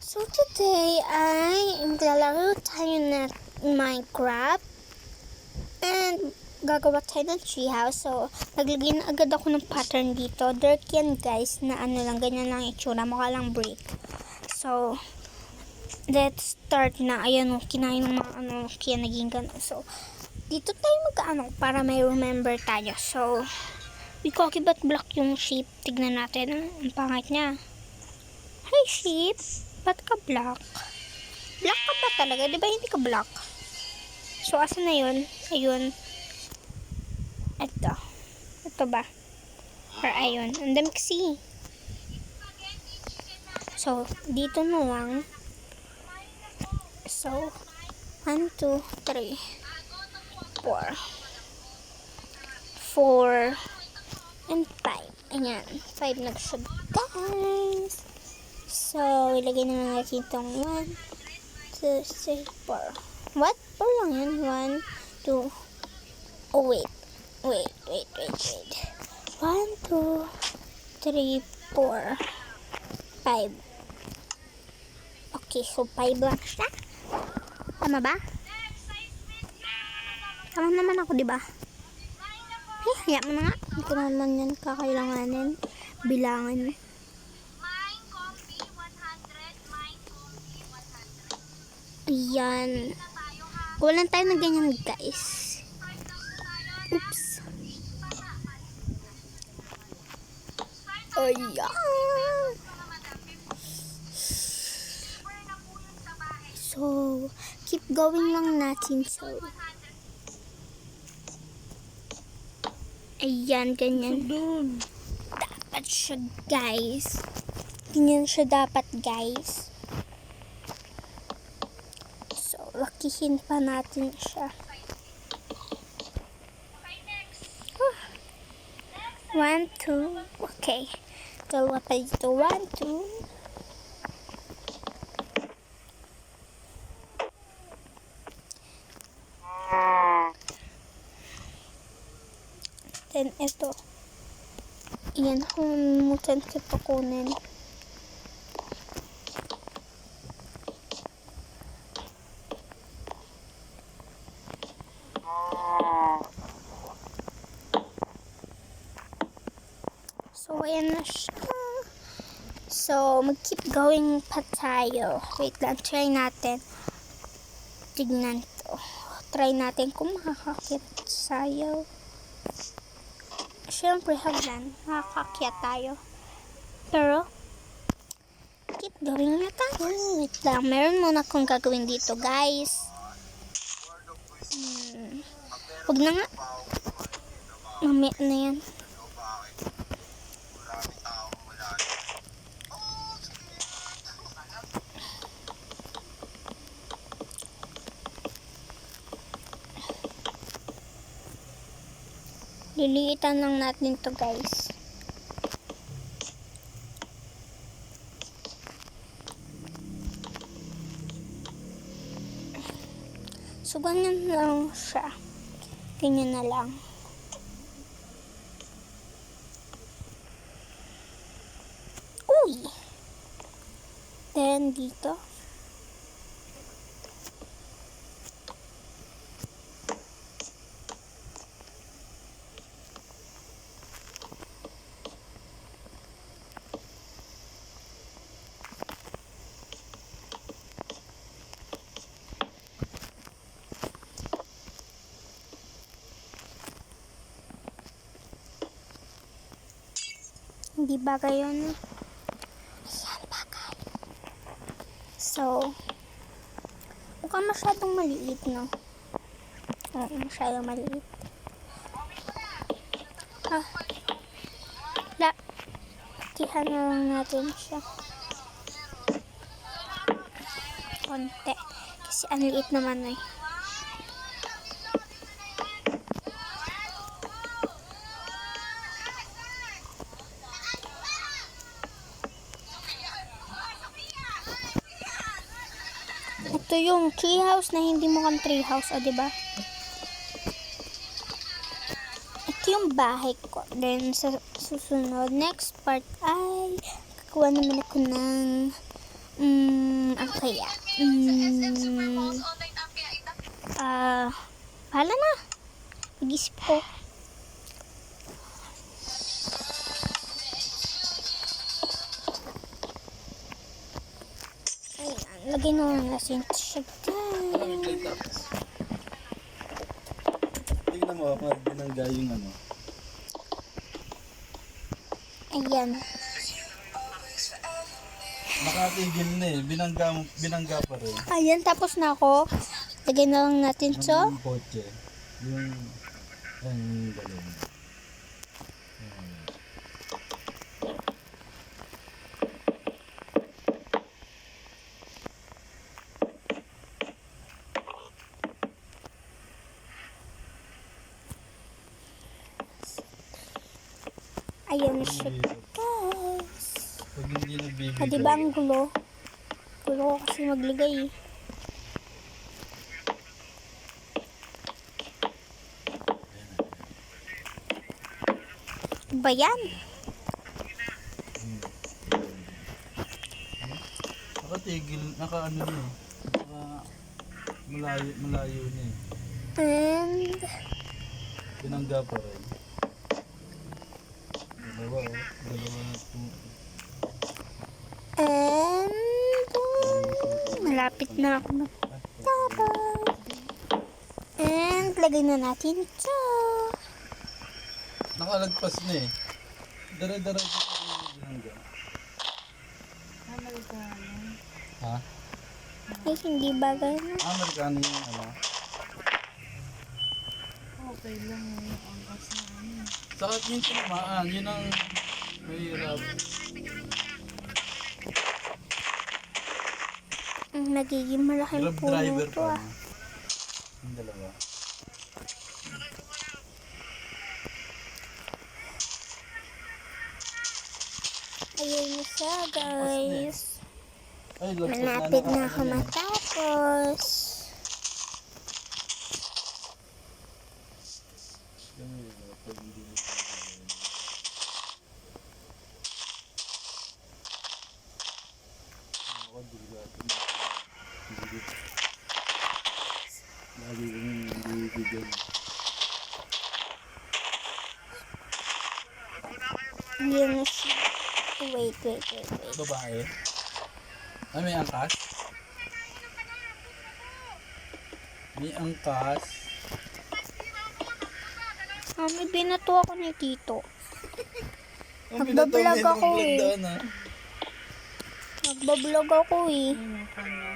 So today ay maglalaro tayo ng Minecraft and gagawa tayo ng treehouse. So naglagay na agad ako ng pattern dito. Dirt yan guys, na ano lang, ganyan lang itsura, mukha lang brick. So let's start na. Ayan o, kinain ng mga ano, kaya naging gano'n. So dito tayo mag-ano para may remember tayo. So Bikoki, ba't black yung sheep? Tignan natin. Ang pangit niya. Hi sheep, ba't ka black? Black ka ba talaga? Di ba hindi ka black? So, asan na yun? Ayun. Ito. Ito ba? Or ayun. Ang dami kasi. So, dito na lang. So, 1, 2, 3, 4. 4 and 5. Ayan. 5 na siya, guys. So, ilagay na lang natin itong 1, 2, 3, 4. What? 4 lang yun. 1, 2. Oh, wait. Wait. 1, 2, 3, 4, 5. Okay, so 5 lang siya. Tama ba? Tama naman ako, diba? Haya mo na nga. Hindi ko naman yan kakailanganin. Bilangan. Ayan. Walang tayo na ganyan, guys. Oops. Ayan. So, keep going lang natin. So, ayan, ganyan. Dapat siya, guys. Ganyan siya dapat, guys. So, lakihin pa natin siya. 1, 2. Okay. Dalawa pa dito. 1, 2. Then, ito. Iyan, humumutan ko pa kunin. So, ayan na siya. So, mag-keep going pa tayo. Wait lang, try natin. Tignan to. Try natin kung makakakit tayo. Siyempre, hagdan. Nakakakyat tayo. Pero, keep going na tayo. Wait lang. Meron muna akong gagawin dito, guys. Huwag na nga. Mamaya na yan. Liliitan lang natin to, guys. So, ganyan lang siya. Ganyan na lang. Uy! Then, dito. Hindi bagay yun. Ayan, bagay. So, mukhang masyadong maliit, no? Oo, masyadong maliit. Lakihan na lang natin siya. Konti. Kasi ang liit naman eh. Ito yung treehouse na hindi mukhang treehouse, o diba? Ito yung bahay ko. Then, sa susunod, next part ay, kakuha naman ako ng kaya? Bahala na. Mag-isip ko. Ayan, lagay na lang natin siya. Tingnan mo, mga binangga yung ano. Ayan. Nakatigil na eh. Binangga pa rin. Ayan, tapos na ako. Lagay na lang natin to. Yung kotse. Yung galon. Ayan siya, guys. Pag hindi nagbibigay. Ah, diba ang gulo? Gulo ko kasi maglagay eh. Ba yan? Nakatigil, nakaano na eh. Malayo na eh. And Binangga pa rin. Dalawa na po. Malapit na ako magtapos. And lagay na natin ito. Nakalagpas na eh. Dara-dara pa yung binangga. Ha? Ay, hindi bagay na. Amerikano yung ano. Okay lang yung angkas na ano. Saka yung tinamaan, yun ang mahirap. Nagiging malaking Grab puno driver ito pa. ah. Yung dalawa. Ayun na siya, guys. Ay, lagpas Malapit na ako nakaano yan. matapos. Pag hindi mo ako, lagi kong bibigyan. Ayun na siya. Wait. Babae. Ay, may angkas? May angkas. May binato ako ni Tito. Ang Nagbablog pinatawid ng ako vlog eh. doon, ah. Nagbablog ako eh. Yung kanya,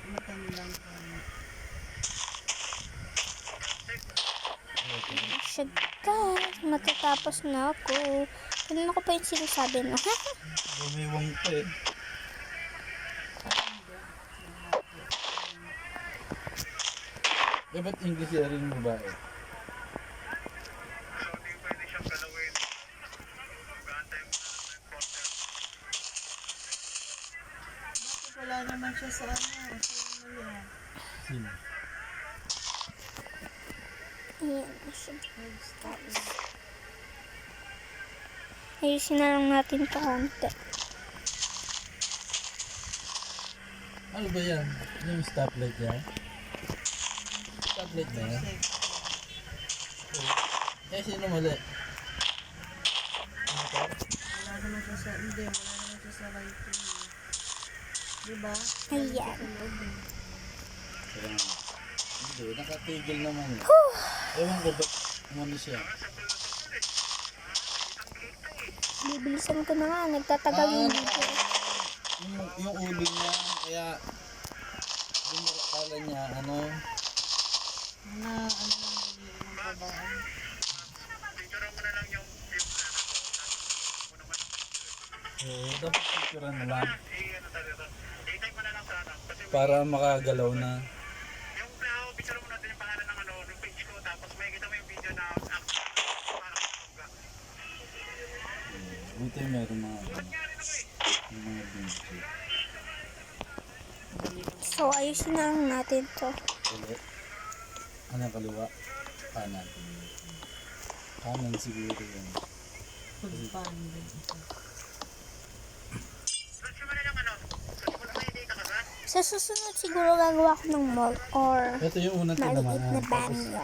matandang kanya. Siya, guys. Matatapos na ako. Kanina ko pa yung sinasabi mo. Bumiwang pa eh. Eh, ba't English yan rin yung babae? Bakit wala naman siya sa ano? Sa mali ah. Sino? Ayan na siya, guys. Ayusin na lang natin ito konti. Ano ba yan? Yung stoplight yan? Stoplight na yan? Eh, sino mali? Wala naman siya sa, hindi, wala naman siya sa right lane. Diba? Ayan. Sa loob eh. Kaya, hindi, nakatigil naman eh. Ewan ko ba't ano siya? Bibilisan ko na nga. Nagtatagal yung video. Yung ulo niya, kaya kala niya, ano, Ano lang bili ng babae. dapat picturean na lang. Para makagalaw na. Yung picture mo natin yung pangalan ng ano, yung page ko, tapos may kita mo yung video na Buti meron mga video. So, ayusin na lang natin to. Ulit. Ano yung kaliwa? Kanan. Kanan siguro yun. Pagpandin ito. Sa susunod siguro gagawa ko ng mall or Ito yung unang maliit tinamaan. na Tapos, banyo.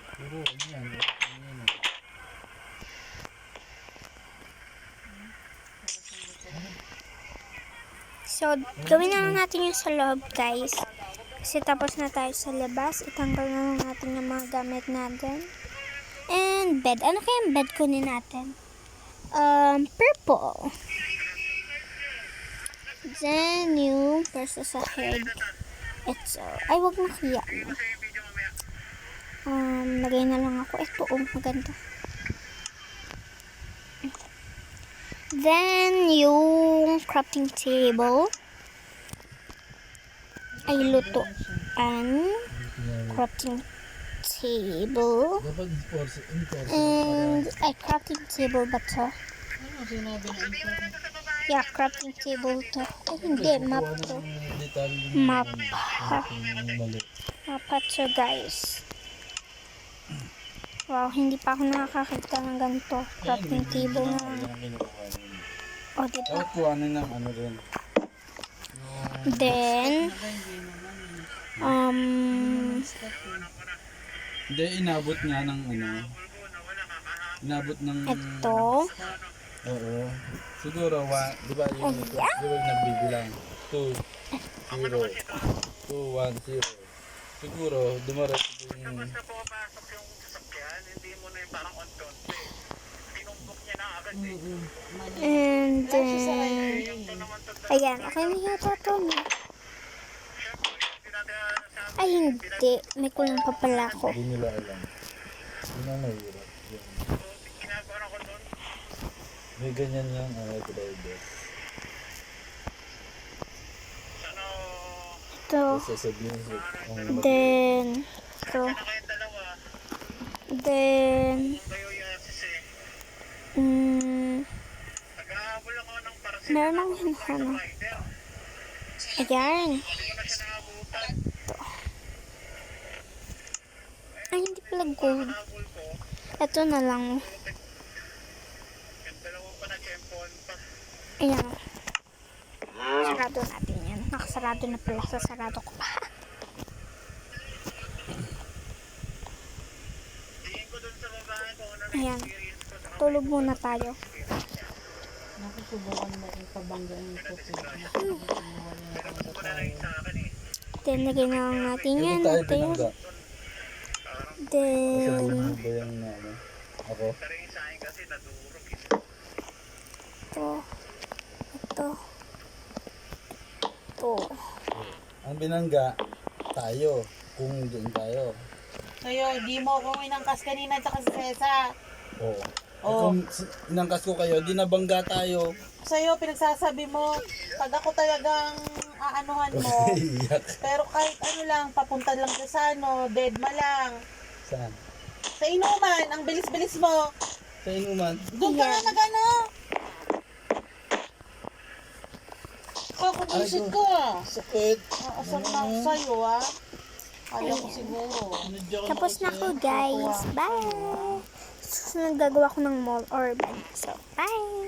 puro, yan. Yan. So, gawin na lang natin yung sa loob, guys. Kasi tapos na tayo sa labas. Itanggal na lang natin yung mga gamit natin. And bed. Ano kaya yung bed kunin natin? Purple. Then, yung perso sa head. Ito. Ay, wag na kaya. Lagay na lang ako. Ito, maganda. Then, yung crafting table. Ay, lutuan. Crafting table. Dapat enforce. And, ay, crafting table ba to? Ano sinabi na important? Yeah, crafting table to. Ay, hindi, map to. Map. Mali. Mapa to, guys. Wow, hindi pa ako nakakakita ng ganito. Crafting table na. O, diba? Dapat kuhanin ng ano rin. Then, Hindi, inabot nga ng ano. Inabot ng... ito. Oo. Siguro, di ba yung di ba yung nagbibilang? 2, 0, 2, 1, 0. Siguro, dumaretso yung... Basta pumapasok yung sasakyan, hindi mo na yung parang on-conte. Tinumbok niya na agad eh. And then, Ito naman to, ayan, okay na yata to. No? syempre, hindi natin sabi. Ay, hindi. May kulang pa pala ako. Hindi nila alam. Hindi na mahirap. Yan. Ginagawa ko doon. May ganyan yung riders. Ano, Ito. Sasabihin ko. Then, ito. na kayong dalawa, Then, kayo yung assist eh. Nag-ahabol ako ng parasin meron akong hinahanap. rider. Ayan. Hindi ko na siya naabutan. Ay, hindi pala gold. Habol ko, Ito na lang. yung dalawa pa na champion pa. Ayan. Sarado natin yan. Nakasarado na pala. Sasarado ko pa. Tingin ko dun sa babae ko, ano na Ayan. experience ko sa Tulog muna tayo. Nakusubukan na yung pabanggaan ko. ko na lang sa akin eh. Then, lagay na lang natin yan. Tayo Ito yun. binangga. Then, Sasabihin mo ba yung na ano? Ako? Pero yung sa akin kasi nadurog eh. ito. Ito. Ito. Ang binangga, tayo. Kung doon tayo. Sa'yo, di mo ako inangkas kanina tsaka si Cesar. Oo. Oo. Kung inangkas ko kayo, di nabangga tayo. Sa'yo, pinagsasabi mo, pag ako talagang aanuhan mo, Iyak. pero kahit ano lang, papunta lang ka sa ano, deadma lang. Saan? Sa inuman, ang bilis-bilis mo. Sa inuman. Doon ka na nag-ano. Ako, isip ko ah. Sakit. Asar na ako sa'yo ah. Kaya ko siguro. Tapos na ko, guys. Bye! Susunod gagawa ko ng mall or bag. So, bye!